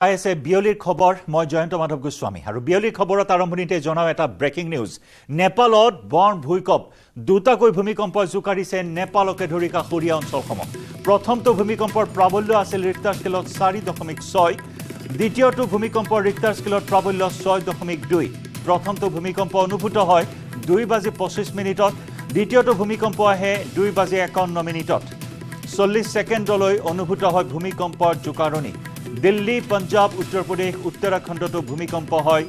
আছে বিয়লিৰ খবৰ মই জয়ন্ত মাধৱ গোস্বামী আৰু বিয়লিৰ খবৰত আৰম্ভণিতে জনাও এটা ব্ৰেকিং নিউজ নেপালত বন ভূমিকম্প দুটাকৈ ভূমিকম্প জোকাৰিছে নেপালকে ধৰি কাষৰীয়া অঞ্চলসমূহ প্ৰথমটো ভূমিকম্পৰ প্ৰাবল্য আছিল ৰিক্টাৰ স্কেলত 4.6 দ্বিতীয়টো ভূমিকম্প ৰিক্টাৰ স্কেলত প্ৰাবল্য 6.2 প্ৰথমটো ভূমিকম্প অনুভূত হয় 2:25 দ্বিতীয়টো ভূমিকম্প আহে 2:51 40 ছেকেণ্ডলৈ অনুভূত হয় ভূমিকম্পৰ জোকাৰণি দিল্লী পঞ্জাব উত্তৰ প্ৰদেশ উত্তৰাখণ্ডতো ভূমিকম্প হয়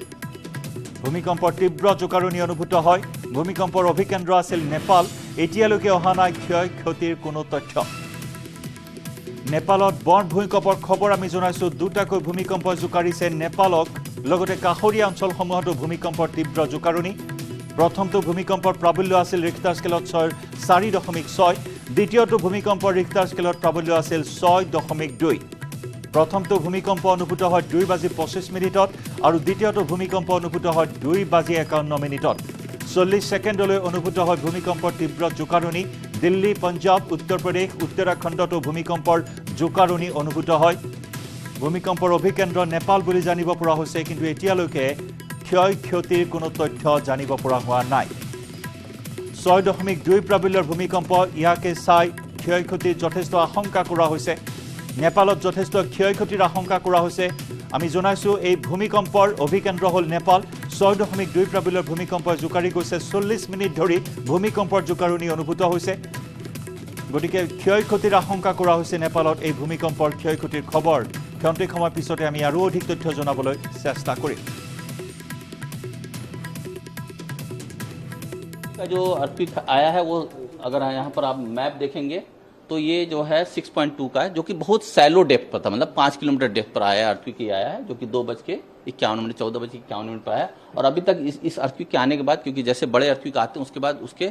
ভূমিকম্পৰ তীব্ৰ জোকাৰণি অনুভূত হয় ভূমিকম্পৰ অভিকেন্দ্ৰ আছিল নেপাল এতিয়ালৈকে অহা নাই ক্ষয়ক্ষতিৰ কোনো তথ্য নেপালত বন ভূমিকম্পৰ খবৰ আমি জনাইছো দুটাকৈ ভূমিকম্প জোকাৰিছে নেপালক লগতে কাষৰীয়া অঞ্চলসমূহতো ভূমিকম্পৰ তীব্ৰ জোকাৰণি প্ৰথমটো ভূমিকম্পৰ প্ৰাবল্য আছিল ৰিক্টাৰ স্কেলত 4.6 দ্বিতীয়টো ভূমিকম্পৰ ৰিক্টাৰ স্কেলত প্ৰাবল্য আছিল 6.2 প্ৰথমটো ভূমিকম্প অনুভূত হয় 2:25 আৰু দ্বিতীয়টো ভূমিকম্প অনুভূত হয় 2:51 40 ছেকেণ্ডলৈ অনুভূত হয় ভূমিকম্পৰ তীব্ৰ জোকাৰণি দিল্লী পঞ্জাব উত্তৰ প্ৰদেশ উত্তৰাখণ্ডতো ভূমিকম্পৰ জোকাৰণি অনুভূত হয় ভূমিকম্পৰ অভিকেন্দ্ৰ নেপাল বুলি জানিব পৰা হৈছে কিন্তু এতিয়ালৈকে ক্ষয়ক্ষতিৰ কোনো তথ্য জানিব পৰা হোৱা নাই 6.2 প্ৰাবল্যৰ ভূমিকম্প ইয়াকে চাই ক্ষয়ক্ষতিৰ যথেষ্ট আশংকা কৰা হৈছে নেপালত যথেষ্ট ক্ষয়ক্ষতিৰ আশংকা কৰা হৈছে আমি জনাইছো এই ভূমিকম্পৰ অভিকেন্দ্ৰ হল নেপাল 6.2 প্ৰাবল্যৰ ভূমিকম্প জোকাৰি গৈছে 40 মিনিট ধৰি ভূমিকম্পৰ জোকাৰণি অনুভূত হৈছে গতিকে ক্ষয়ক্ষতিৰ আশংকা কৰা হৈছে নেপালত এই ভূমিকম্পৰ ক্ষয়ক্ষতিৰ খবৰ ক্ষন্তিক সময় পিছতে আমি আৰু অধিক তথ্য জনাবলৈ চেষ্টা কৰিম जो अर्थक्वेक आया है वो अगर यहाँ पर आप मैप देखेंगे तो ये जो है 6.2 का है जो कि बहुत सैलो डेप्थ पर था मतलब 5 किलोमीटर डेप्थ पर आया अर्थक्वेक आया है जो कि 2:51 14:51 पर आया और अभी तक इस अर्थक्वेक के आने के बाद क्योंकि जैसे बड़े अर्थक्वेक आते हैं उसके बाद उसके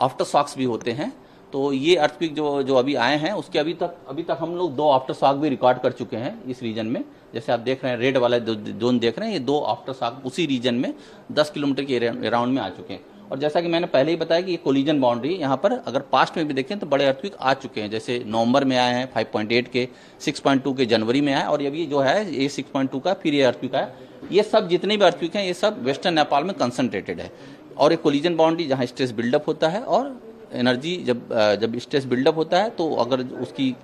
आफ्टर शॉक्स भी होते हैं तो ये अर्थक्वेक जो अभी आए हैं उसके अभी तक हम लोग 2 आफ्टर शॉक भी रिकॉर्ड कर चुके हैं इस रीजन में जैसे आप देख रहे हैं रेड वाला जोन देख रहे हैं ये 2 आफ्टर शॉक उसी रीजन में 10 किलोमीटर के अराउंड में आ चुके हैं और जैसा कि मैंने पहले ही बताया कि ये कोलिजन बाउंड्री यहाँ पर अगर पास्ट में भी देखें तो बड़े अर्थक्वेक आ चुके हैं जैसे नवंबर में आए हैं 5.8 के 6.2 के जनवरी में आए और अभी जो है ये 6.2 का फिर ये अर्थक्वेक आया ये सब जितने भी अर्थक्वेक हैं ये सब वेस्टर्न नेपाल में कंसंट्रेटेड है और एक कोलिजन बाउंड्री जहाँ स्ट्रेस बिल्डअप होता है और एनर्जी जब स्ट्रेस बिल्डअप होता है तो अगर उसकी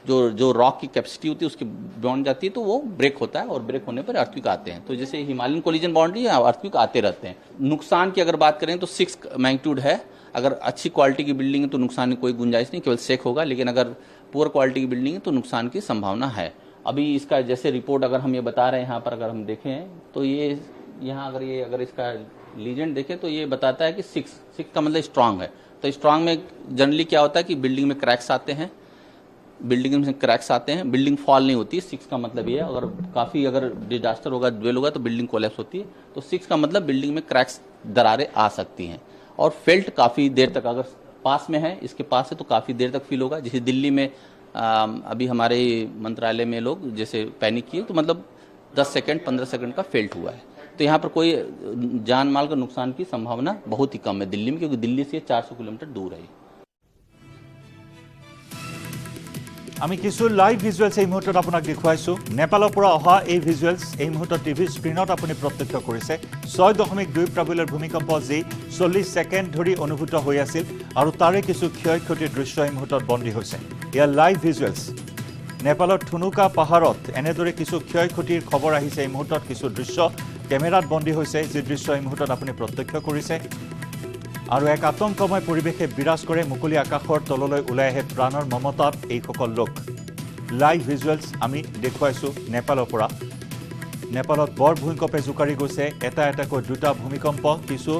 जो रॉक की कैपेसिटी होती है उसकी बाउंड जाती है तो वो ब्रेक होता है और ब्रेक होने पर अर्थक्वेक आते हैं तो जैसे हिमालयन कोलिजन बाउंड्री अर्थक्वेक आते रहते हैं नुकसान की अगर बात करें तो 6 मैग्नीट्यूड है अगर अच्छी क्वालिटी की बिल्डिंग है तो नुकसान की कोई गुंजाइश नहीं केवल शेक होगा लेकिन अगर पुअर क्वालिटी की बिल्डिंग है तो नुकसान की संभावना है अभी इसका जैसे रिपोर्ट अगर हम ये बता रहे हैं यहाँ पर अगर हम देखें तो ये यहाँ अगर इसका लीजेंड देखें तो ये बताता है कि 6 का मतलब स्ट्रांग है तो स्ट्रांग में जनरली क्या होता है कि बिल्डिंग में क्रैक्स आते हैं बिल्डिंग फॉल नहीं होती 6 का मतलब ये है अगर डिजास्टर होगा ड्वेल होगा तो बिल्डिंग कोलैप्स होती है तो 6 का मतलब बिल्डिंग में क्रैक्स दरारें आ सकती हैं और फेल्ट काफ़ी देर तक अगर पास में है इसके पास है तो काफ़ी देर तक फील होगा जैसे दिल्ली में अभी हमारे मंत्रालय में लोग जैसे पैनिक किए तो मतलब 10 सेकेंड 15 सेकेंड का फेल्ट हुआ है तो यहाँ पर कोई जान माल का नुकसान की संभावना बहुत ही कम है दिल्ली में क्योंकि दिल्ली से 400 किलोमीटर दूर है আমি কিছু লাইভ ভিজুৱেলছ এই মুহূৰ্তত আপোনাক দেখুৱাইছো নেপালৰ পৰা অহা এই ভিজুৱেলছ এই মুহূৰ্তত টিভি স্ক্ৰীনত আপুনি প্ৰত্যক্ষ কৰিছে 6.2 প্ৰাবল্যৰ ভূমিকম্প যি 40 ছেকেণ্ড ধৰি অনুভূত হৈ আছিল আৰু তাৰে কিছু ক্ষয়ক্ষতিৰ দৃশ্য এই মুহূৰ্তত বন্দী হৈছে ইয়াৰ লাইভ ভিজুৱেলছ নেপালৰ থুনুকা পাহাৰত এনেদৰে কিছু ক্ষয়ক্ষতিৰ খবৰ আহিছে এই মুহূৰ্তত কিছু দৃশ্য কেমেৰাত বন্দী হৈছে যি দৃশ্য এই মুহূৰ্তত আপুনি প্ৰত্যক্ষ কৰিছে আৰু এক আতংকময় পৰিৱেশে বিৰাজ কৰে মুকলি আকাশৰ তললৈ ওলাই আহে প্ৰাণৰ মমতাত এই সকল লোক লাইভ ভিজুৱেলছ আমি দেখুৱাইছো নেপালৰ পৰা নেপালত বৰ ভূমিকম্পে জোকাৰি গৈছে এটাকৈ দুটা ভূমিকম্প কিছু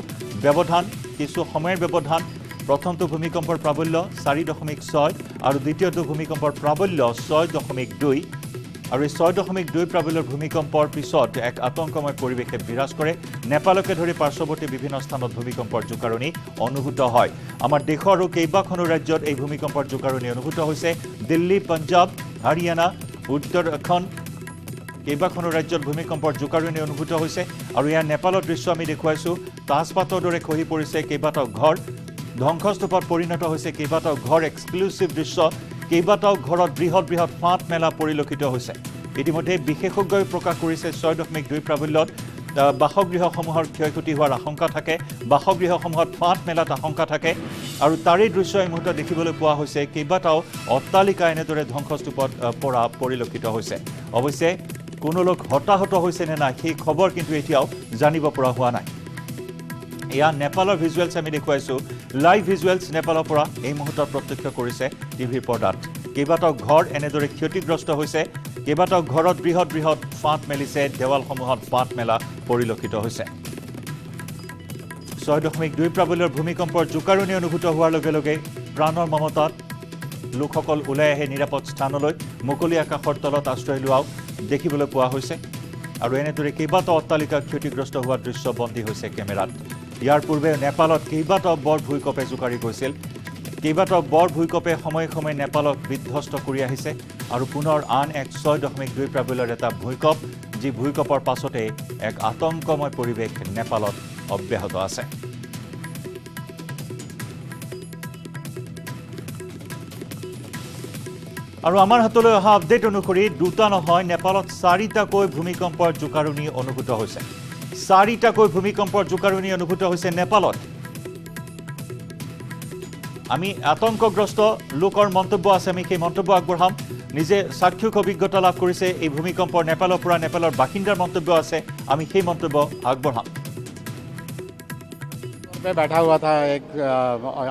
ব্যৱধান কিছু সময়ৰ ব্যৱধান প্ৰথমটো ভূমিকম্পৰ প্ৰাবল্য 4.6 আৰু দ্বিতীয়টো ভূমিকম্পৰ প্ৰাবল্য 6.2 আৰু এই 6.2 প্ৰাবল্যৰ ভূমিকম্পৰ পিছত এক আতংকময় পৰিৱেশে বিৰাজ কৰে নেপালকে ধৰি পাৰ্শ্বৱৰ্তী বিভিন্ন স্থানত ভূমিকম্পৰ জোকাৰণি অনুভূত হয় আমাৰ দেশৰ আৰু কেইবাখনো ৰাজ্যত এই ভূমিকম্পৰ জোকাৰণি অনুভূত হৈছে দিল্লী পঞ্জাব হাৰিয়ানা উত্তৰাখণ্ড কেইবাখনো ৰাজ্যত ভূমিকম্পৰ জোকাৰণি অনুভূত হৈছে আৰু ইয়াৰ নেপালৰ দৃশ্য আমি দেখুৱাইছো তাজপাতৰ দৰে খহি পৰিছে কেইবাটাও ঘৰ ধ্বংসস্তূপত পৰিণত হৈছে কেইবাটাও ঘৰ এক্সক্লুসিভ দৃশ্য কেইবাটাও ঘৰত বৃহৎ ফাঁট মেলা পৰিলক্ষিত হৈছে ইতিমধ্যে বিশেষজ্ঞই প্ৰকাশ কৰিছে 6.2 প্ৰাবল্যত বাসগৃহসমূহৰ ক্ষয়ক্ষতি হোৱাৰ আশংকা থাকে, বাসগৃহসমূহত ফাঁট মেলাত আশংকা থাকে আৰু তাৰেই দৃশ্য এই মুহূৰ্তত দেখিবলৈ পোৱা হৈছে কেইবাটাও অট্টালিকা এনেদৰে ধ্বংসস্তূপত পৰা পৰিলক্ষিত হৈছে। অৱশ্যে কোনো লোক হতাহত হৈছে নে নাই সেই খবৰ কিন্তু এতিয়াও জানিব পৰা হোৱা নাই। এয়া নেপালৰ ভিজুৱেলছ আমি দেখুৱাইছোঁ, লাইভ ভিজুৱেলছ নেপালৰ পৰা এই মুহূৰ্তত প্ৰত্যক্ষ কৰিছে টিভিৰ পৰ্দাত। কেইবাটাও ঘৰ এনেদৰে ক্ষতিগ্ৰস্ত হৈছে, কেইবাটাও ঘৰত বৃহৎ বৃহৎ ফাঁট মেলিছে, দেৱালসমূহত ফাঁট মেলা পৰিলক্ষিত হৈছে। 6.2 প্ৰাবল্যৰ ভূমিকম্পৰ জোকাৰণি অনুভূত হোৱাৰ লগে লগে প্ৰাণৰ মমতাত লোকসকল ওলাই আহে নিৰাপদ স্থানলৈ, মুকলি আকাশৰ তলত আশ্ৰয় লোৱাও দেখিবলৈ পোৱা হৈছে আৰু এনেদৰে কেইবাটাও অট্টালিকা ক্ষতিগ্ৰস্ত হোৱাৰ দৃশ্য বন্দী হৈছে কেমেৰাত। ইয়াৰ পূৰ্বে নেপালত কেইবাটাও বৰ ভূঁইকঁপে জোকাৰি গৈছিল, কেইবাটাও বৰ ভূঁইকঁপে সময়ে সময়ে নেপালক বিধ্বস্ত কৰি আহিছে আৰু পুনৰ আন এক 6.2 প্ৰাবল্যৰ এটা ভূঁইকঁপ, যি ভূঁইকঁপৰ পাছতে এক আতংকময় পৰিৱেশ নেপালত অব্যাহত আছে। আৰু আমাৰ হাতলৈ অহা আপডেট অনুসৰি দুটা নহয় নেপালত 4টাকৈ ভূমিকম্পৰ জোকাৰণি অনুভূত হৈছে। 4টাকৈ ভূমিকম্পৰ জোকাৰণি অনুভূত হৈছে নেপালত। আমি আতংকগ্ৰস্ত লোকৰ মন্তব্য আছে, আমি সেই মন্তব্য আগবঢ়াম। নিজে চাক্ষুষ অভিজ্ঞতা লাভ কৰিছে এই ভূমিকম্পৰ নেপালৰ পৰা, নেপালৰ বাসিন্দাৰ মন্তব্য আছে, আমি সেই মন্তব্য আগবঢ়াম। मैं बैठा हुआ था एक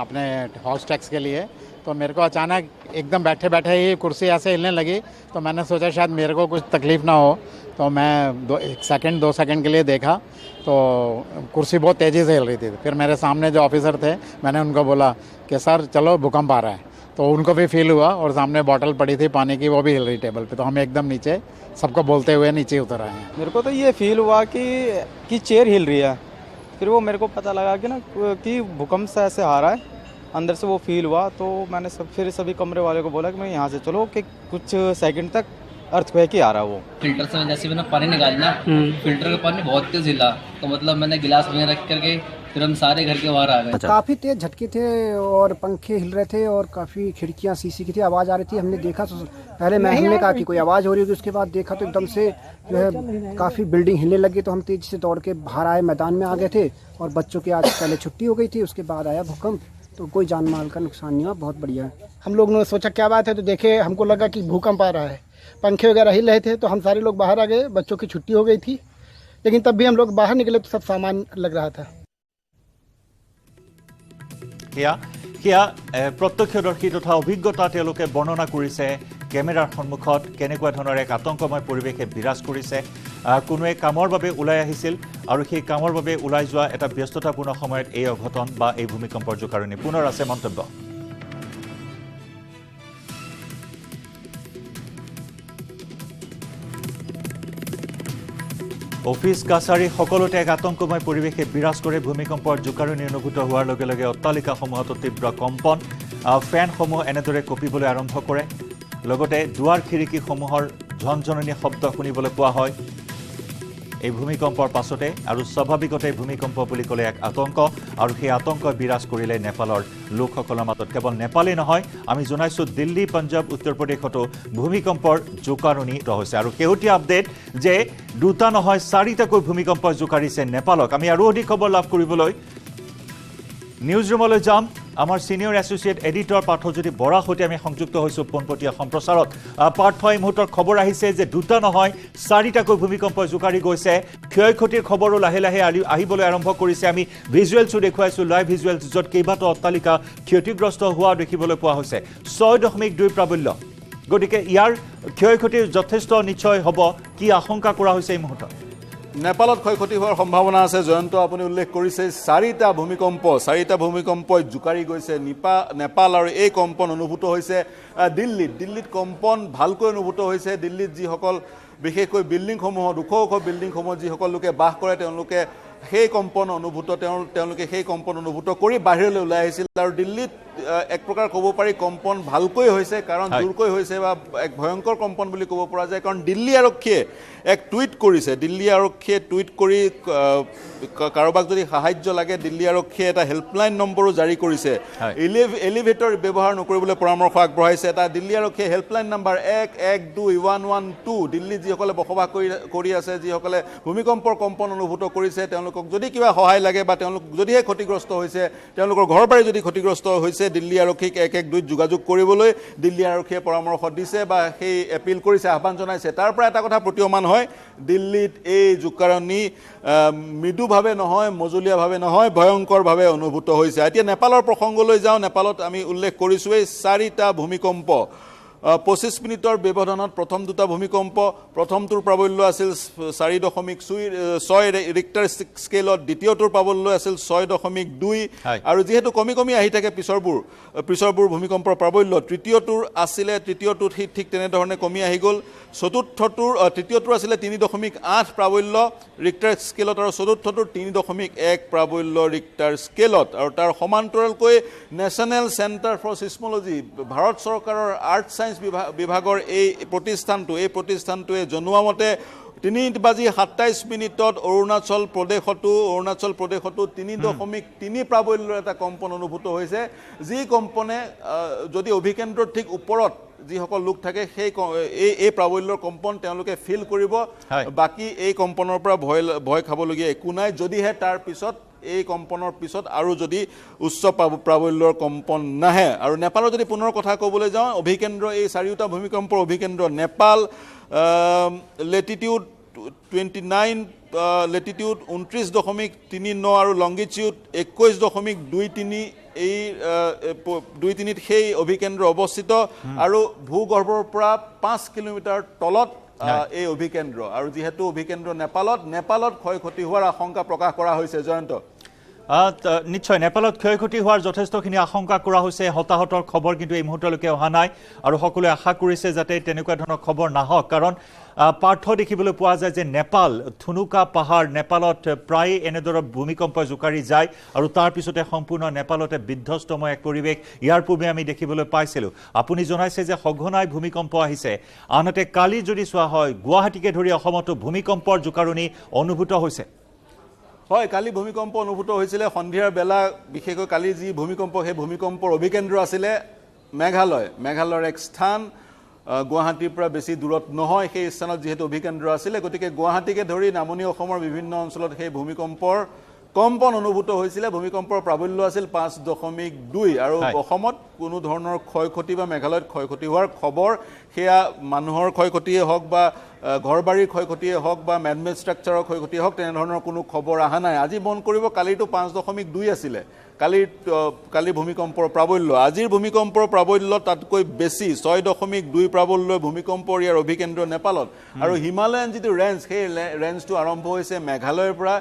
अपने हाउस टैक्स के लिए, तो मेरे को अचानक एकदम बैठे बैठे ही कुर्सी ऐसे हिलने लगी, तो मैंने सोचा शायद मेरे को कुछ तकलीफ़ ना हो, तो मैं 2 सेकंड के लिए देखा तो कुर्सी बहुत तेज़ी से हिल रही थी। फिर मेरे सामने जो ऑफिसर थे, मैंने उनको बोला कि सर चलो भूकंप आ रहा है, तो उनको भी फील हुआ और सामने बॉटल पड़ी थी पानी की, वो भी हिल रही टेबल पे, तो हम एकदम नीचे सबको बोलते हुए नीचे उतर आए हैं। मेरे को तो ये फील हुआ कि चेयर हिल रही है, फिर वो मेरे को पता लगा कि ना कि भूकंप से ऐसे आ रहा है, अंदर से वो फील हुआ, तो मैंने फिर सभी कमरे वाले को बोला कि मैं यहाँ से चलो कि कुछ सेकंड तक अर्थक्वेक ही आ रहा है। वो फिल्टर से जैसे मैंने पानी निकाली ना, फिल्टर का पानी बहुत तेज हिला, तो मतलब मैंने गिलास में रख करके फिर हम सारे घर के बाहर आ गए। काफी तेज झटके थे और पंखे हिल रहे थे और काफी खिड़कियां शीशी की थी, आवाज आ रही थी। हमने देखा तो पहले हमने कहा कि कोई आवाज हो रही होगी, उसके बाद देखा तो एकदम से जो है काफी बिल्डिंग हिलने लगी, तो हम तेजी से दौड़ के बाहर आए, मैदान में आ गए थे। और बच्चों की आज पहले छुट्टी हो गई थी, उसके बाद आया भूकंप, तो कोई जान माल का नुकसान नहीं हुआ, बहुत बढ़िया है। हम लोग ने सोचा क्या बात है, तो देखे हमको लगा कि भूकंप आ रहा है, पंखे वगैरह हिल रहे थे, तो हम सारे लोग बाहर आ गए, बच्चों की छुट्टी हो गई थी, लेकिन तब भी हम लोग बाहर निकले तो सब सामान लग रहा था। সেয়া প্ৰত্যক্ষদৰ্শী তথা অভিজ্ঞতা তেওঁলোকে বৰ্ণনা কৰিছে কেমেৰাৰ সন্মুখত কেনেকুৱা ধৰণৰ এক আতংকময় পৰিৱেশে বিৰাজ কৰিছে। কোনোৱে কামৰ বাবে ওলাই আহিছিল আৰু সেই কামৰ বাবে ওলাই যোৱা এটা ব্যস্ততাপূৰ্ণ সময়ত এই অঘটন বা এই ভূমিকম্পৰ জোকাৰণি। পুনৰ আছে মন্তব্য। অফিচ কাছাৰী সকলোতে এক আতংকময় পৰিৱেশে বিৰাজ কৰে। ভূমিকম্পৰ জোকাৰণি অনুভূত হোৱাৰ লগে লগে অট্টালিকাসমূহতো তীব্ৰ কম্পন, ফেনসমূহ এনেদৰে কঁপিবলৈ আৰম্ভ কৰে, লগতে দুৱাৰ খিৰিকীসমূহৰ ঝনঝননি শব্দ শুনিবলৈ পোৱা হয় এই ভূমিকম্পৰ পাছতে। আৰু স্বাভাৱিকতে ভূমিকম্প বুলি ক'লে এক আতংক, আৰু সেই আতংক বিৰাজ কৰিলে নেপালৰ লোকসকলৰ মাজত। কেৱল নেপালেই নহয়, আমি জনাইছোঁ দিল্লী, পঞ্জাৱ, উত্তৰ প্ৰদেশতো ভূমিকম্পৰ জোকাৰণি হৈছে। আৰু শেহতীয়া আপডেট যে দুটা নহয় 4টাকৈ ভূমিকম্প জোকাৰিছে নেপালক। আমি আৰু অধিক খবৰ লাভ কৰিবলৈ নিউজ ৰুমলৈ যাম। আমাৰ সিনিয়ৰ এছ'চিয়েট এডিটৰ পাৰ্থজ্যোতি বৰাৰ সৈতে আমি সংযুক্ত হৈছোঁ পোনপটীয়া সম্প্ৰচাৰত। পাৰ্থ, এই মুহূৰ্তত খবৰ আহিছে যে দুটা নহয় 4টাকৈ ভূমিকম্প জোকাৰি গৈছে। ক্ষয়ক্ষতিৰ খবৰো লাহে লাহে আহিবলৈ আৰম্ভ কৰিছে। আমি ভিজুৱেলছো দেখুৱাইছোঁ, লাইভ ভিজুৱেলছ, য'ত কেইবাটাও অট্টালিকা ক্ষতিগ্ৰস্ত হোৱা দেখিবলৈ পোৱা হৈছে। 6.2 প্ৰাবল্য, গতিকে ইয়াৰ ক্ষয়ক্ষতিৰ যথেষ্ট নিশ্চয় হ'ব। কি আশংকা কৰা হৈছে এই মুহূৰ্তত? নেপালত ক্ষয়ক্ষতি হোৱাৰ সম্ভাৱনা আছে। জয়ন্ত, আপুনি উল্লেখ কৰিছে 4টা ভূমিকম্পই জোকাৰি গৈছে নেপাল, আৰু এই কম্পন অনুভূত হৈছে দিল্লীত কম্পন ভালকৈ অনুভূত হৈছে। দিল্লীত যিসকল বিশেষকৈ বিল্ডিংসমূহত ওখ বিল্ডিংসমূহত যিসকল লোকে বাস কৰে, তেওঁলোকে সেই কম্পন অনুভূত কৰি বাহিৰলৈ ওলাই আহিছিল। আৰু দিল্লীত এক প্ৰকাৰ ক'ব পাৰি কম্পন ভালকৈ হৈছে কাৰণ জোৰকৈ হৈছে বা এক ভয়ংকৰ কম্পন বুলি ক'ব পৰা যায় কাৰণ দিল্লী আৰক্ষীয়ে এক টুইট কৰিছে দিল্লী আৰক্ষীয়ে টুইট কৰি কাৰোবাক যদি সাহায্য লাগে দিল্লী আৰক্ষীয়ে এটা হেল্পলাইন নম্বৰো জাৰি কৰিছে এলিভেটৰ ব্যৱহাৰ নকৰিবলৈ পৰামৰ্শ আগবঢ়াইছে এটা দিল্লী আৰক্ষীয়ে হেল্পলাইন নম্বৰ 112112 দিল্লী যিসকলে বসবাস কৰি আছে যিসকলে ভূমিকম্পৰ কম্পন অনুভূত কৰিছে তেওঁলোকক যদি কিবা সহায় লাগে বা তেওঁলোক যদিহে ক্ষতিগ্ৰস্ত হৈছে তেওঁলোকৰ ঘৰ বাৰী যদি ক্ষতিগ্ৰস্ত হৈছে দিল্লী আৰক্ষীক 112 যোগাযোগ কৰিবলৈ দিল্লী আৰক্ষীয়ে পৰামৰ্শ দিছে বা সেই এপিল কৰিছে আহ্বান জনাইছে তাৰ পৰা এটা কথা প্ৰতীয়মান হয় দিল্লীত এই জোকাৰণি মৃদুভাৱে নহয় মজলীয়াভাৱে নহয় ভয়ংকৰভাৱে অনুভূত হৈছে এতিয়া নেপালৰ প্ৰসংগলৈ যাওঁ নেপালত আমি উল্লেখ কৰিছোঁ এই 4টা ভূমিকম্প 25 মিনিটৰ ব্যৱধানত প্ৰথম দুটা ভূমিকম্প প্ৰথমটোৰ প্ৰাবল্য আছিল 4.6 ৰিক্টাৰ স্কেলত দ্বিতীয়টোৰ প্ৰাবল্য আছিল 6.2 আৰু যেহেতু কমি কমি আহি থাকে পিছৰবোৰ ভূমিকম্পৰ প্ৰাবল্য তৃতীয়টোত ঠিক তেনেধৰণে কমি আহি গ'ল তৃতীয়টোৰ আছিলে 3.8 প্ৰাবল্য ৰিক্টাৰ স্কেলত আৰু চতুৰ্থটোৰ 3.1 প্ৰাবল্য ৰিক্টাৰ স্কেলত আৰু তাৰ সমান্তৰালকৈ নেশ্যনেল চেণ্টাৰ ফৰ চিছমলজি ভাৰত চৰকাৰৰ আৰ্ট ছায়েন্স বিভাগৰ এই প্ৰতিষ্ঠানটোৱে জনোৱা মতে 3:27 অৰুণাচল প্ৰদেশতো 3.3 প্ৰাবল্যৰ এটা কম্পন অনুভূত হৈছে যি কম্পনে যদি অভিকেন্দ্ৰৰ ঠিক ওপৰত যিসকল লোক থাকে সেই এই প্ৰাবল্যৰ কম্পন তেওঁলোকে ফিল কৰিব বাকি এই কম্পনৰ পৰা ভয় খাবলগীয়া একো নাই যদিহে তাৰ পিছত এই কম্পনৰ পিছত আৰু যদি উচ্চ প্ৰাবল্যৰ কম্পন নাহে আৰু নেপালৰ যদি পুনৰ কথা ক'বলৈ যাওঁ অভিকেন্দ্ৰ এই 4টা ভূমিকম্পৰ অভিকেন্দ্ৰ নেপাল লেটিটিউড 29 লেটিটিউড 29.39 আৰু লংগিটিউড 21.23 এই 23 সেই অভিকেন্দ্ৰ অৱস্থিত আৰু ভূগৰ্ভৰ পৰা 5 কিলোমিটাৰ তলত এই অভিকেন্দ্ৰ আৰু যেহেতু অভিকেন্দ্ৰ নেপালত ক্ষয়ক্ষতি হোৱাৰ আশংকা প্ৰকাশ কৰা হৈছে জয়ন্ত নিশ্চয় নেপালত ক্ষয়ক্ষতি হোৱাৰ যথেষ্টখিনি আশংকা কৰা হৈছে হতাহতৰ খবৰ কিন্তু এই মুহূৰ্তলৈকে অহা নাই আৰু সকলোৱে আশা কৰিছে যাতে তেনেকুৱা ধৰণৰ খবৰ নাহক কাৰণ পাৰ্থ দেখিবলৈ পোৱা যায় যে নেপাল থুনুকা পাহাৰ নেপালত প্ৰায় এনেদৰে ভূমিকম্প জোকাৰি যায় আৰু তাৰ পিছতে সম্পূৰ্ণ নেপালতে বিধ্বস্তময় এক পৰিৱেশ ইয়াৰ পূৰ্বে আমি দেখিবলৈ পাইছিলোঁ আপুনি জনাইছে যে সঘনাই ভূমিকম্প আহিছে আনহাতে কালি যদি চোৱা হয় গুৱাহাটীকে ধৰি অসমতো ভূমিকম্পৰ জোকাৰণি অনুভূত হৈছে হয় কালি ভূমিকম্প অনুভূত হৈছিলে সন্ধিয়াৰ বেলা বিশেষকৈ কালি যি ভূমিকম্প সেই ভূমিকম্পৰ অভিকেন্দ্ৰ আছিলে মেঘালয়ৰ এক স্থান গুৱাহাটীৰ পৰা বেছি দূৰত নহয় সেই স্থানত যেহেতু অভিকেন্দ্ৰ আছিলে গতিকে গুৱাহাটীকে ধৰি নামনি অসমৰ বিভিন্ন অঞ্চলত সেই ভূমিকম্পৰ কম্পন অনুভূত হৈছিলে ভূমিকম্পৰ প্ৰাবল্য আছিল 5.2 আৰু অসমত কোনো ধৰণৰ ক্ষয়ক্ষতি বা মেঘালয়ত ক্ষয়ক্ষতি হোৱাৰ খবৰ সেয়া মানুহৰ ক্ষয়ক্ষতিয়ে হওক বা ঘৰবাৰীৰ ক্ষয়ক্ষতিয়ে হওক বা মেনমেড ষ্ট্ৰাকচাৰৰ ক্ষয়ক্ষতিয়ে হওক তেনেধৰণৰ কোনো খবৰ অহা নাই আজি মন কৰিব কালিটো 5.2 আছিলে কালি ভূমিকম্পৰ প্ৰাবল্য আজিৰ ভূমিকম্পৰ প্ৰাবল্য তাতকৈ বেছি 6.2 প্ৰাবল্যৰ ভূমিকম্পৰ ইয়াৰ অভিকেন্দ্ৰ নেপালত আৰু হিমালয়ান যিটো ৰেঞ্জ সেই ৰেঞ্জটো আৰম্ভ হৈছে মেঘালয়ৰ পৰা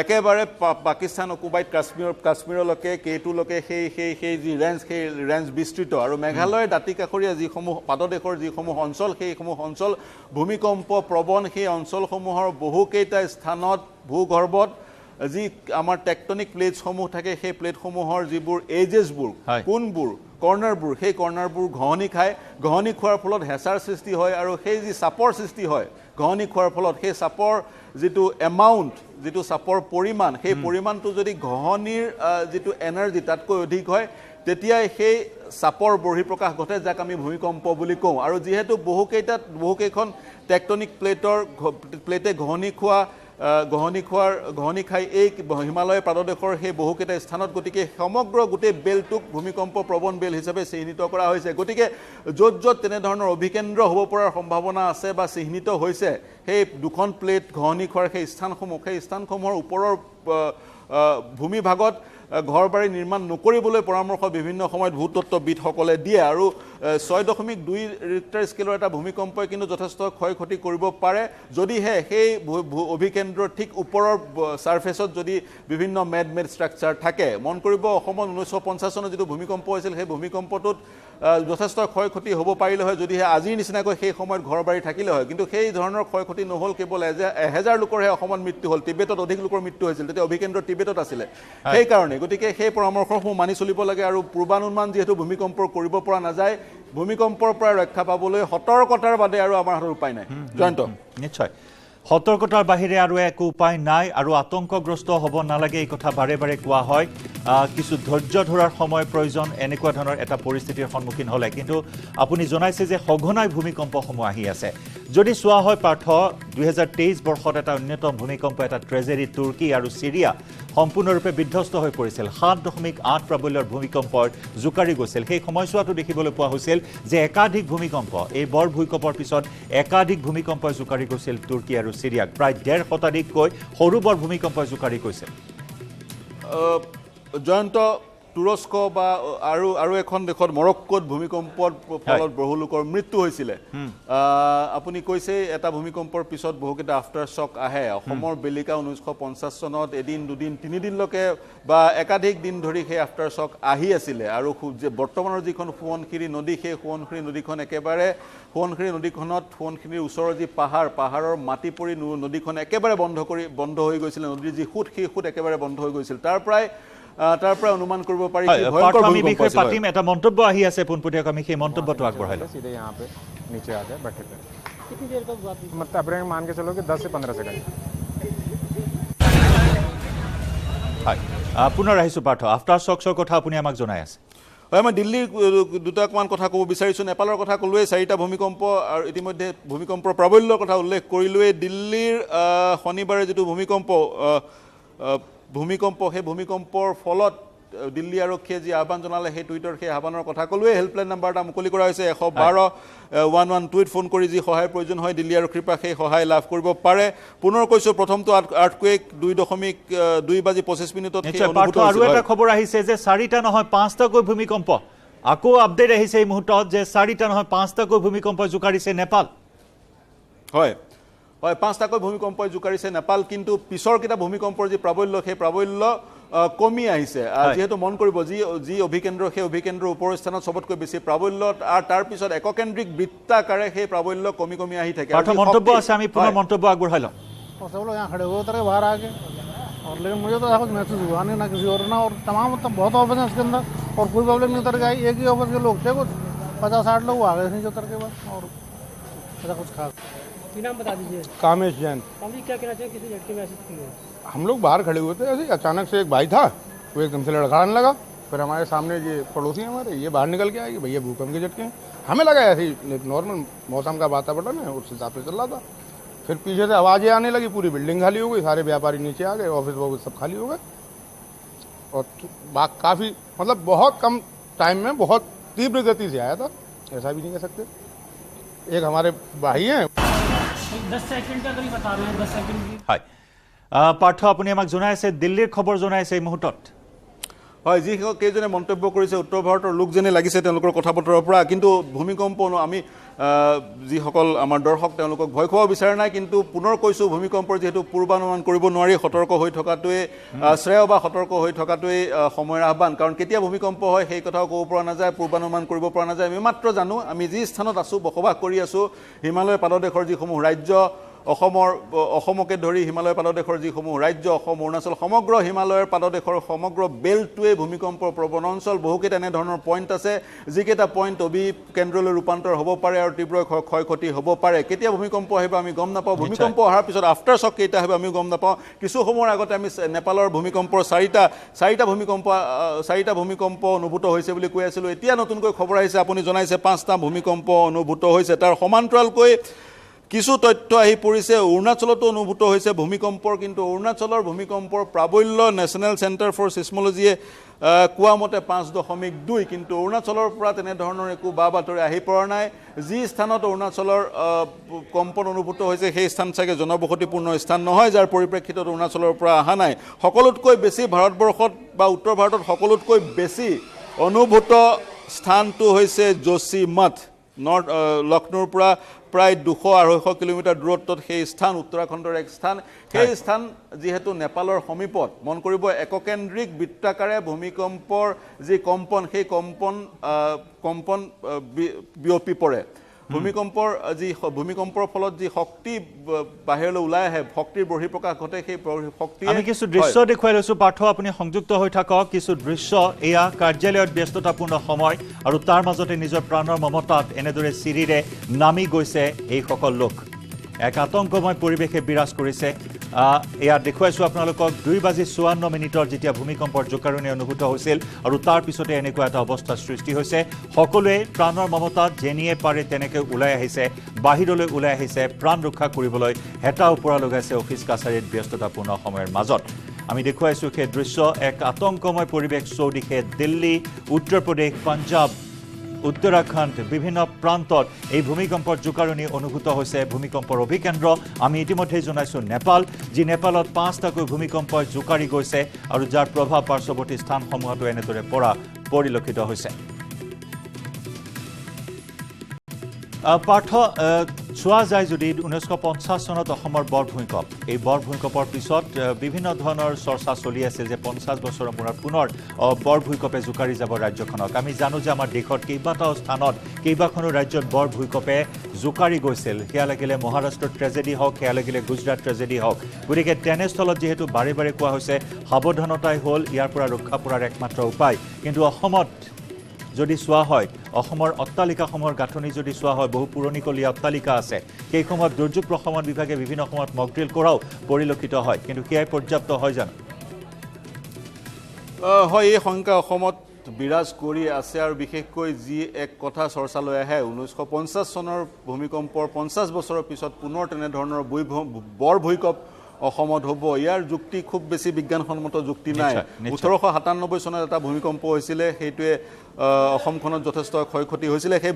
একেবাৰে পাকিস্তান অকুপাইড কাশ্মীৰলৈকে কেইটোলৈকে সেই যি ৰেঞ্জ বিস্তৃত আৰু মেঘালয়ৰ দাঁতিকাষৰীয়া যিসমূহ পাদদেশৰ যিসমূহ অঞ্চল সেইসমূহ অঞ্চল ভূমিকম্প প্ৰবণ সেই অঞ্চলসমূহৰ বহুকেইটা স্থানত ভূগৰ্ভত যি আমাৰ টেকটনিক প্লেটসমূহ থাকে সেই প্লেটসমূহৰ যিবোৰ এজেছবোৰ কোনবোৰ কৰ্নাৰবোৰ সেই কৰ্নাৰবোৰ ঘহনি খোৱাৰ ফলত হেঁচাৰ সৃষ্টি হয় আৰু সেই যি চাপৰ সৃষ্টি হয় ঘহনি খোৱাৰ ফলত সেই চাপৰ যিটো এমাউণ্ট যিটো চাপৰ পৰিমাণ সেই পৰিমাণটো যদি ঘহনিৰ যিটো এনাৰ্জি তাতকৈ অধিক হয় তেতিয়াই সেই চাপৰ বহিঃপ্ৰকাশ ঘটে যাক আমি ভূমিকম্প বুলি কওঁ আৰু যিহেতু বহুকেইখন টেকটনিক প্লেটে ঘহনি খাই এই হিমালয় পাদদেশৰ সেই বহুকেইটা স্থানত গতিকে সমগ্ৰ গোটেই বেলটোক ভূমিকম্প প্ৰবণ বেল হিচাপে চিহ্নিত কৰা হৈছে গতিকে য'ত তেনেধৰণৰ অভিকেন্দ্ৰ হ'ব পৰাৰ সম্ভাৱনা আছে বা চিহ্নিত হৈছে সেই দুখন প্লেট ঘহনি খোৱাৰ সেই স্থানসমূহৰ ওপৰৰ ভূমিভাগত ঘৰবাৰী নিৰ্মাণ নকৰিবলৈ পৰামৰ্শ বিভিন্ন সময়ত ভূতত্ত্ববিদসকলে দিয়ে আৰু 6.2 ৰিক্টাৰ স্কেলৰ এটা ভূমিকম্পই কিন্তু যথেষ্ট ক্ষয়ক্ষতি কৰিব পাৰে যদিহে সেই অভিকেন্দ্ৰৰ ঠিক ওপৰৰ ছাৰ্ফেচত যদি বিভিন্ন মেড ষ্ট্ৰাকচাৰ থাকে মন কৰিব অসমত 1950 চনত যিটো ভূমিকম্প হৈছিল সেই ভূমিকম্পটোত যথেষ্ট ক্ষয় ক্ষতি হ'ব পাৰিলে হয় যদিহে আজিৰ নিচিনাকৈ সেই সময়ত ঘৰ বাৰী থাকিলে হয় কিন্তু সেই ধৰণৰ ক্ষয় ক্ষতি নহ'ল কেৱল 1000 লোকৰহে অসমত মৃত্যু হ'ল টিবেটত অধিক লোকৰ মৃত্যু হৈছিল তেতিয়া অভিকেন্দ্ৰ টিবেটত আছিলে সেইকাৰণে গতিকে সেই পৰামৰ্শসমূহ মানি চলিব লাগে আৰু পূৰ্বানুমান যিহেতু ভূমিকম্পৰ কৰিব পৰা নাযায় ভূমিকম্পৰ পৰা ৰক্ষা পাবলৈ সতৰ্কতাৰ বাদে আৰু আমাৰ হাতত উপায় নাই জয়ন্ত নিশ্চয় সতৰ্কতাৰ বাহিৰে আৰু একো উপায় নাই আৰু আতংকগ্ৰস্ত হ'ব নালাগে এই কথা বাৰে বাৰে কোৱা হয় কিছু ধৈৰ্য ধৰাৰ সময় প্ৰয়োজন এনেকুৱা ধৰণৰ এটা পৰিস্থিতিৰ সন্মুখীন হ'লে কিন্তু আপুনি জনাইছে যে সঘনাই ভূমিকম্পসমূহ আহি আছে যদি চোৱা হয় পাৰ্থ 2023 বৰ্ষত এটা অন্যতম ভূমিকম্প এটা ট্ৰেজেৰী তুৰ্কী আৰু সিৰিয়া সম্পূৰ্ণৰূপে বিধ্বস্ত হৈ পৰিছিল 7.8 প্ৰাবল্যৰ ভূমিকম্পৰ জোকাৰি গৈছিল সেই সময়ছোৱাটো দেখিবলৈ পোৱা হৈছিল যে একাধিক ভূমিকম্প এই বৰ ভূমিকম্পৰ পিছত একাধিক ভূমিকম্পই জোকাৰি গৈছিল তুৰ্কী আৰু সিৰিয়াক প্ৰায় 1.5 শতাধিককৈ সৰু বৰ ভূমিকম্পই জোকাৰি গৈছিল জয়ন্ত তুৰস্ক বা আৰু এখন দেশত মৰক্কোত ভূমিকম্পৰ ফলত বহু লোকৰ মৃত্যু হৈছিলে আপুনি কৈছে এটা ভূমিকম্পৰ পিছত বহুকেইটা আফটাৰ শ্বক আহে অসমৰ বেলিকা 1950 চনত এদিন দুদিন তিনিদিনলৈকে বা একাধিক দিন ধৰি সেই আফটাৰ শ্বক আহি আছিলে আৰু বৰ্তমানৰ যিখন সোৱণশিৰি নদী সেই সোৱণশিৰি নদীখন একেবাৰে সোৱণশিৰি নদীখনত সোৱণশিৰিৰ ওচৰৰ যি পাহাৰৰ মাটি পৰি নদীখন একেবাৰে বন্ধ হৈ গৈছিল নদীৰ যি সুত সেই সুত একেবাৰে বন্ধ হৈ গৈছিল তাৰ পৰা অনুমান কৰিব পাৰি কি ভয়ংকৰ ভূমিকম্প আছিল পাতিম এটা মন্তব্য আহি আছে পোনপটীয়াকৈ আমি সেই মন্তব্যটো আগবঢ়াই লওঁ सीधे यहाँ पे नीचे आ गए बैठे थे कितनी देर तक बात मतलब अप्रैल मान के चलो कि 10 से 15 सेकंड হয় পুনৰ আহিছোঁ পাৰ্থ আফটাৰ শ্বকছৰ কথা আপুনি আমাক জনাই আছে হয় মই দিল্লীৰ দুটামান কথা ক'ব বিচাৰিছোঁ নেপালৰ কথা ক'লোৱে 4টা ভূমিকম্প আৰু ইতিমধ্যে ভূমিকম্পৰ প্ৰাবল্যৰ কথা উল্লেখ কৰিলোৱে দিল্লীৰ শনিবাৰে যিটো ভূমিকম্প সেই ভূমিকম্পৰ ফলত দিল্লী আৰক্ষীয়ে যি আহ্বান জনালে সেই টুইটৰ সেই আহ্বানৰ কথা ক'লোৱে হেল্পলাইন নাম্বাৰ এটা মুকলি কৰা হৈছে 112-112 ফোন কৰি যি সহায়ৰ প্ৰয়োজন হয় দিল্লী আৰক্ষীৰ পৰা সেই সহায় লাভ কৰিব পাৰে পুনৰ কৈছোঁ প্ৰথমটো আৰ্থকুৱেক 2:25 সেই অনুভূত আৰু এটা খবৰ আহিছে যে 4টা নহয় 5টাকৈ ভূমিকম্প আকৌ আপডেট আহিছে এই মুহূৰ্তত যে 4টা নহয় 5টাকৈ ভূমিকম্প জোকাৰিছে নেপাল হয় 5টাকৈ ভূমিকম্পই জোকাৰিছে নেপাল কিন্তু পিছৰ কেইটা ভূমিকম্পৰ যি প্ৰাবল্য সেই প্ৰাবল্য কমি আহিছে যেহেতু মন কৰিব যি অভিকেন্দ্ৰ সেই অভিকেন্দ্ৰৰ ওপৰৰ স্থানত সবতকৈ বেছি প্ৰাবল্য আৰু তাৰ পিছত এককেন্দ্ৰিক বৃত্তাকাৰে সেই প্ৰাবল্য কমি আহি থাকে মন্তব্য আছে আমি পুনৰ মন্তব্য আগবঢ়াই লওঁ सब लोग यहाँ खड़े हुए उतर के बाहर आके और लेकिन मुझे तो कुछ महसूस हुआ नहीं ना किसी और ना और तमाम मतलब बहुत ऑफिस हैं इसके अंदर और कोई पब्लिक नहीं उतर के आई एक ही ऑफिस के लोग थे कुछ 50-60 लोग आ गए नीचे उतर के बस और ऐसा कुछ खास नाम बता दीजिए कामेश जैन क्या कहना चाहिए किसी झटके मैसेज की है हम लोग बाहर खड़े हुए थे ऐसे अचानक से एक भाई था वो एकदम से लड़खड़ाने लगा फिर हमारे सामने ये पड़ोसी हमारे ये बाहर निकल के आए कि भैया भूकंप के झटके हैं हमें लगा ऐसे ही नॉर्मल मौसम का वातावरण है उस हिसाब से चल रहा था फिर पीछे से आवाज़ें आने लगी पूरी बिल्डिंग खाली हो गई सारे व्यापारी नीचे आ गए ऑफिस सब खाली हो गए और काफ़ी मतलब बहुत कम टाइम में बहुत तीव्र गति से आया था ऐसा भी नहीं कह सकते एक हमारे भाई हैं 10 सेकंड का कभी बता रहे हैं 10 सेकंड की হয় পাৰ্থ আপুনি আমাক জনাই আছে দিল্লীৰ খবৰ জনাই আছে এই মুহূৰ্তত হয় যি কেইজনে মন্তব্য কৰিছে উত্তৰ ভাৰতৰ লোক যেনে লাগিছে তেওঁলোকৰ কথা বতৰাৰ পৰা কিন্তু ভূমিকম্প আমি যিসকল আমাৰ দৰ্শক তেওঁলোকক ভয় খুৱাব বিচাৰা নাই কিন্তু পুনৰ কৈছোঁ ভূমিকম্পৰ যিহেতু পূৰ্বানুমান কৰিব নোৱাৰি সতৰ্ক হৈ থকাটোৱে শ্ৰেয় বা সতৰ্ক হৈ থকাটোৱে সময়ৰ আহ্বান কাৰণ কেতিয়া ভূমিকম্প হয় সেই কথাও ক'ব পৰা নাযায় পূৰ্বানুমান কৰিব পৰা নাযায় আমি মাত্ৰ জানো আমি যি স্থানত আছোঁ বসবাস কৰি আছোঁ হিমালয় পাদদেশৰ যিসমূহ ৰাজ্য অসমকে ধৰি হিমালয় পাদদেশৰ যিসমূহ ৰাজ্য অসম অৰুণাচল সমগ্ৰ হিমালয়ৰ পাদদেশৰ সমগ্ৰ বেল্টটোৱে ভূমিকম্পৰ প্ৰৱণ অঞ্চল বহুকেইটা এনেধৰণৰ পইণ্ট আছে যিকেইটা পইণ্ট অভিকেন্দ্ৰলৈ ৰূপান্তৰ হ'ব পাৰে আৰু তীব্ৰ ক্ষয় ক্ষতি হ'ব পাৰে কেতিয়া ভূমিকম্প আহিব আমি গম নাপাওঁ ভূমিকম্প অহাৰ পিছত আফটাৰ শ্বক কেইটা আহিব আমিও গম নাপাওঁ কিছু সময়ৰ আগতে আমি নেপালৰ ভূমিকম্পৰ 4টা ভূমিকম্প অনুভূত হৈছে বুলি কৈ আছিলোঁ এতিয়া নতুনকৈ খবৰ আহিছে আপুনি জনাইছে 5টা ভূমিকম্প অনুভূত হৈছে তাৰ সমান্তৰালকৈ কিছু তথ্য আহি পৰিছে অৰুণাচলতো অনুভূত হৈছে ভূমিকম্পৰ কিন্তু অৰুণাচলৰ ভূমিকম্পৰ প্ৰাবল্য নেশ্যনেল চেণ্টাৰ ফৰ চিছমলজিয়ে কোৱা মতে 5.2 কিন্তু অৰুণাচলৰ পৰা তেনেধৰণৰ একো বাতৰি আহি পৰা নাই যি স্থানত অৰুণাচলৰ কম্পন অনুভূত হৈছে সেই স্থান চাগে জনবসতিপূৰ্ণ স্থান নহয় যাৰ পৰিপ্ৰেক্ষিতত অৰুণাচলৰ পৰা অহা নাই সকলোতকৈ বেছি ভাৰতবৰ্ষত বা উত্তৰ ভাৰতত সকলোতকৈ বেছি অনুভূত স্থানটো হৈছে যোশীমঠ নৰ্থ লক্ষ্ণৌৰ পৰা প্ৰায় 200-250 কিলোমিটাৰ দূৰত্বত সেই স্থান উত্তৰাখণ্ডৰ এক স্থান সেই স্থান যিহেতু নেপালৰ সমীপত মন কৰিব এককেন্দ্ৰিক বৃত্তাকাৰে ভূমিকম্পৰ যি কম্পন সেই কম্পন বিয়পি পৰে ভূমিকম্পৰ ফলত যি শক্তি বাহিৰলৈ ওলাই আহে শক্তিৰ বহিঃপ্ৰকাশ ঘটে সেই শক্তি আমি কিছু দৃশ্য দেখুৱাই লৈছো পাৰ্থ আপুনি সংযুক্ত হৈ থাকক কিছু দৃশ্য এয়া কাৰ্যালয়ত ব্যস্ততাপূৰ্ণ সময় আৰু তাৰ মাজতে নিজৰ প্ৰাণৰ মমতাত এনেদৰে চিৰিৰে নামি গৈছে এই সকল লোক এক আতংকময় পৰিৱেশে বিৰাজ কৰিছে এয়া দেখুৱাইছো আপোনালোকক 2:54 যেতিয়া ভূমিকম্পৰ জোকাৰণি অনুভূত হৈছিল আৰু তাৰ পিছতে এনেকুৱা এটা অৱস্থাৰ সৃষ্টি হৈছে সকলোৱে প্ৰাণৰ মমতাত যেনিয়ে পাৰে তেনেকৈ ওলাই আহিছে বাহিৰলৈ ওলাই আহিছে প্ৰাণ ৰক্ষা কৰিবলৈ হেতা ওপৰা লগাইছে অফিচ কাছাৰীত ব্যস্ততাপূৰ্ণ সময়ৰ মাজত আমি দেখুৱাইছো সেই দৃশ্য এক আতংকময় পৰিৱেশ চৌদিশে দিল্লী উত্তৰ প্ৰদেশ পাঞ্জাব উত্তৰাখণ্ড বিভিন্ন প্ৰান্তত এই ভূমিকম্পৰ জোকাৰণি অনুভূত হৈছে ভূমিকম্পৰ অভিকেন্দ্ৰ আমি ইতিমধ্যে জনাইছো নেপাল যি নেপালত 5টাকৈ ভূমিকম্পই জোকাৰি গৈছে আৰু যাৰ প্ৰভাৱ পাৰ্শ্বৱৰ্তী স্থানসমূহতো এনেদৰে পৰিলক্ষিত হৈছে পাৰ্থ চোৱা যায় যদি 1950 চনত অসমৰ বৰ ভূমিকম্প এই বৰ ভূমিকম্পৰ পিছত বিভিন্ন ধৰণৰ চৰ্চা চলি আছে যে 50 বছৰৰ মূৰত পুনৰ বৰ ভূমিকম্পে জোকাৰি যাব ৰাজ্যখনক আমি জানো যে আমাৰ দেশত কেইবাটাও স্থানত কেইবাখনো ৰাজ্যত বৰ ভূমিকম্পে জোকাৰি গৈছিল সেয়া লাগিলে মহাৰাষ্ট্ৰৰ ট্ৰেজেডি হওক সেয়া লাগিলে গুজৰাট ট্ৰেজেডি হওক গতিকে তেনেস্থলত যিহেতু বাৰে বাৰে কোৱা হৈছে সাৱধানতাই হ'ল ইয়াৰ পৰা ৰক্ষা পৰাৰ একমাত্ৰ উপায় কিন্তু অসমত যদি চোৱা হয় অসমৰ অট্টালিকাসমূহৰ গাঁথনি যদি চোৱা হয় বহু পুৰণিকলীয়া অট্টালিকা আছে সেই সময়ত দুৰ্যোগ প্ৰশমন বিভাগে বিভিন্ন সময়ত মক ড্ৰিল কৰাও পৰিলক্ষিত হয় কিন্তু সেয়াই পৰ্যাপ্ত হয় জানো হয় এই সংখ্যা অসমত বিৰাজ কৰি আছে আৰু বিশেষকৈ যি এক কথা চৰ্চালৈ আহে 1950 চনৰ ভূমিকম্পৰ 50 বছৰৰ পিছত পুনৰ তেনেধৰণৰ বৰ ভূমিকম্প অসমত হ'ব ইয়াৰ যুক্তি খুব বেছি বিজ্ঞানসন্মত যুক্তি নাই 1897 চনত এটা ভূমিকম্প হৈছিলে সেইটোৱে অসমখনত যথেষ্ট ক্ষয়ক্ষতি হৈছিলে সেই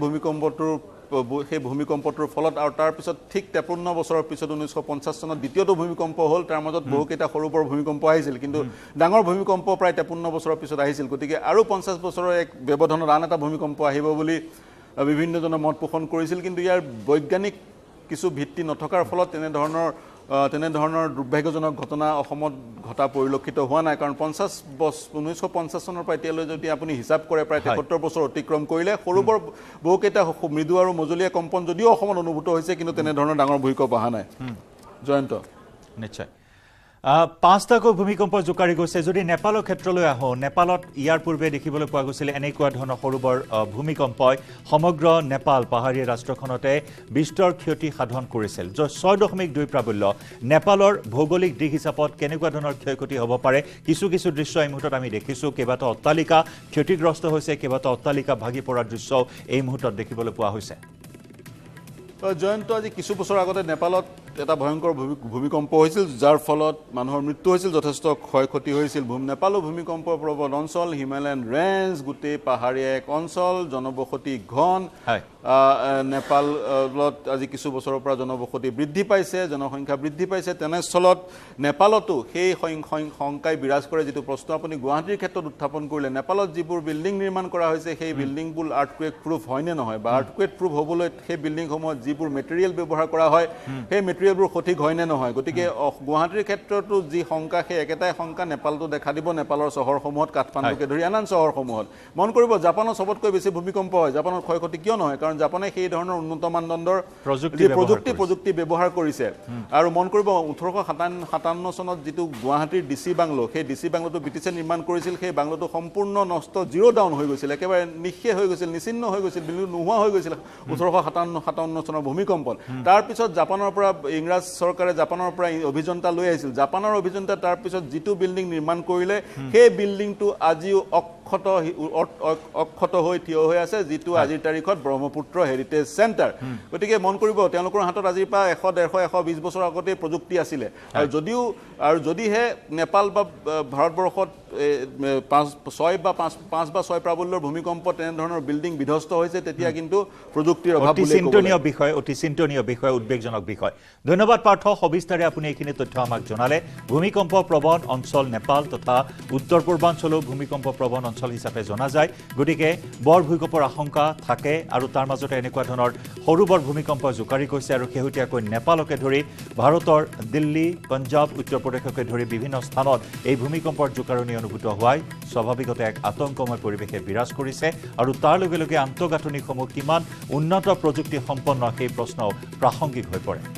ভূমিকম্পটোৰ ফলত আৰু তাৰ পিছত ঠিক 53 বছৰৰ পিছত 1950 চনত দ্বিতীয়টো ভূমিকম্প হ'ল তাৰ মাজত বহুকেইটা সৰু বৰ ভূমিকম্প আহিছিল কিন্তু ডাঙৰ ভূমিকম্প প্ৰায় 53 বছৰৰ পিছত আহিছিল গতিকে আৰু 50 বছৰৰ এক ব্যৱধানত আন এটা ভূমিকম্প আহিব বুলি বিভিন্নজনে মত পোষণ কৰিছিল কিন্তু ইয়াৰ বৈজ্ঞানিক কিছু ভিত্তি নথকাৰ ফলত তেনেধৰণৰ দুৰ্ভাগ্যজনক ঘটনা অসমত ঘটা পৰিলক্ষিত হোৱা নাই কাৰণ 1950 চনৰ পৰা এতিয়ালৈ যদি আপুনি হিচাপ কৰে প্ৰায় 73 বছৰ অতিক্ৰম কৰিলে সৰুবৰ বহুকেইটা মৃদু আৰু মজলীয়া কম্পন যদিও অসমত অনুভূত হৈছে কিন্তু তেনেধৰণৰ ডাঙৰ ভূমিকম্প অহা নাই জয়ন্ত নিশ্চয় 5টাকৈ ভূমিকম্প জোকাৰি গৈছে যদি নেপালৰ ক্ষেত্ৰলৈ আহো নেপালত ইয়াৰ পূৰ্বে দেখিবলৈ পোৱা গৈছিল এনেকুৱা ধৰণৰ সৰুবৰ ভূমিকম্পই সমগ্ৰ নেপাল পাহাৰীয়া ৰাষ্ট্ৰখনতে বিস্তৰ ক্ষতি সাধন কৰিছিল 6.2 প্ৰাবল্য নেপালৰ ভৌগোলিক দিশ হিচাপত কেনেকুৱা ধৰণৰ ক্ষয়ক্ষতি হ'ব পাৰে কিছু দৃশ্য এই মুহূৰ্তত আমি দেখিছো কেইবাটাও অট্টালিকা ক্ষতিগ্ৰস্ত হৈছে কেইবাটাও অট্টালিকা ভাগি পৰাৰ দৃশ্য এই মুহূৰ্তত দেখিবলৈ পোৱা হৈছে জয়ন্ত আজি কিছু বছৰ আগতে নেপালত এটা ভয়ংকৰ ভূমিকম্প হৈছিল যাৰ ফলত মানুহৰ মৃত্যু হৈছিল যথেষ্ট ক্ষয়ক্ষতি হৈছিল নেপালৰ ভূমিকম্প প্ৰবল অঞ্চল হিমালয়ান ৰেঞ্জ গোটেই পাহাৰীয়া এক অঞ্চল জনবসতি ঘন নেপালত আজি কিছু বছৰৰ পৰা জনবসতি বৃদ্ধি পাইছে জনসংখ্যা বৃদ্ধি পাইছে তেনেস্থলত নেপালতো সেই সংখ্যাই বিৰাজ কৰে যিটো প্ৰশ্ন আপুনি গুৱাহাটীৰ ক্ষেত্ৰত উত্থাপন কৰিলে নেপালত যিবোৰ বিল্ডিং নিৰ্মাণ কৰা হৈছে সেই বিল্ডিংবোৰ আৰ্থকুৱেক প্ৰুফ হয়নে নহয় বা আৰ্থকুৱেক প্ৰুফ হ'বলৈ সেই বিল্ডিংসমূহত যিবোৰ মেটেৰিয়েল ব্যৱহাৰ কৰা হয় সেই মেটেৰিয়েলবোৰ সঠিক হয়নে নহয় গতিকে গুৱাহাটীৰ ক্ষেত্ৰতো যি সংখ্যা সেই একেটাই সংখ্যা নেপালতো দেখা দিব নেপালৰ চহৰসমূহত কাঠমাণ্ডুকে ধৰি আন চহৰসমূহত মন কৰিব জাপানৰ সবতকৈ বেছি ভূমিকম্প হয় জাপানৰ ক্ষয়ক্ষতি কিয় নহয় কাৰণ জাপানে সেই ধৰণৰ উন্নত মানদণ্ডৰ প্ৰযুক্তি ব্যৱহাৰ কৰিছে আৰু মন কৰিব 1857 চনত যিটো গুৱাহাটীৰ ডিসি বাংলো সেই ডিসি বাংলোটো ব্ৰিটিছে নিৰ্মাণ কৰিছিল সেই বাংলোটো সম্পূৰ্ণ নষ্ট জিৰ' ডাউন হৈ গৈছিল একেবাৰে নিঃশেষ হৈ গৈছিল নিচিন্ন হৈ গৈছিল নোহোৱা হৈ গৈছিল 1857 চনৰ ভূমিকম্পত তাৰ পিছত জাপানৰ পৰা ইংৰাজ চৰকাৰে জাপানৰ পৰা অভিযন্তা লৈ আহিছিল জাপানৰ অভিযন্তা তাৰ পিছত যিটো বিল্ডিং নিৰ্মাণ কৰিলে সেই বিল্ডিংটো আজিও অক্ষত হৈ থিয় হৈ আছে যিটো আজিৰ তাৰিখত ব্ৰহ্মপুত্ৰ হেৰিটেজ চেণ্টাৰ গতিকে মন কৰিব তেওঁলোকৰ হাতত আজিৰ পৰা 100-120 বছৰ আগতে প্ৰযুক্তি আছিলে আৰু যদিহে নেপাল বা ভাৰতবৰ্ষত 5 বা 6 প্ৰাবল্যৰ ভূমিকম্প তেনেধৰণৰ বিল্ডিং বিধ্বস্ত হৈছে তেতিয়া কিন্তু প্ৰযুক্তিৰ অভাৱ অতি চিন্তনীয় বিষয় উদ্বেগজনক বিষয় ধন্যবাদ পাৰ্থ সবিস্তাৰে আপুনি এইখিনি তথ্য আমাক জনালে ভূমিকম্প প্ৰবণ অঞ্চল নেপাল তথা উত্তৰ পূৰ্বাঞ্চলৰ ভূমিকম্প প্ৰবণ অঞ্চল হিচাপে জনা যায় গতিকে বৰ ভূমিকম্পৰ আশংকা থাকে আৰু তাৰ মাজতে এনেকুৱা ধৰণৰ সৰু বৰ ভূমিকম্প জোকাৰি গৈছে আৰু শেহতীয়াকৈ নেপালকে ধৰি ভাৰতৰ দিল্লী পঞ্জাব উত্তৰ প্ৰদেশকে ধৰি বিভিন্ন স্থানত এই ভূমিকম্পৰ জোকাৰণি অনুভূত হোৱাই স্বাভাৱিকতে এক আতংকময় পৰিৱেশে বিৰাজ কৰিছে আৰু তাৰ লগে লগে আন্তঃগাঁথনিসমূহ কিমান উন্নত প্ৰযুক্তি সম্পন্ন সেই প্ৰশ্ন প্ৰাসংগিক হৈ পৰে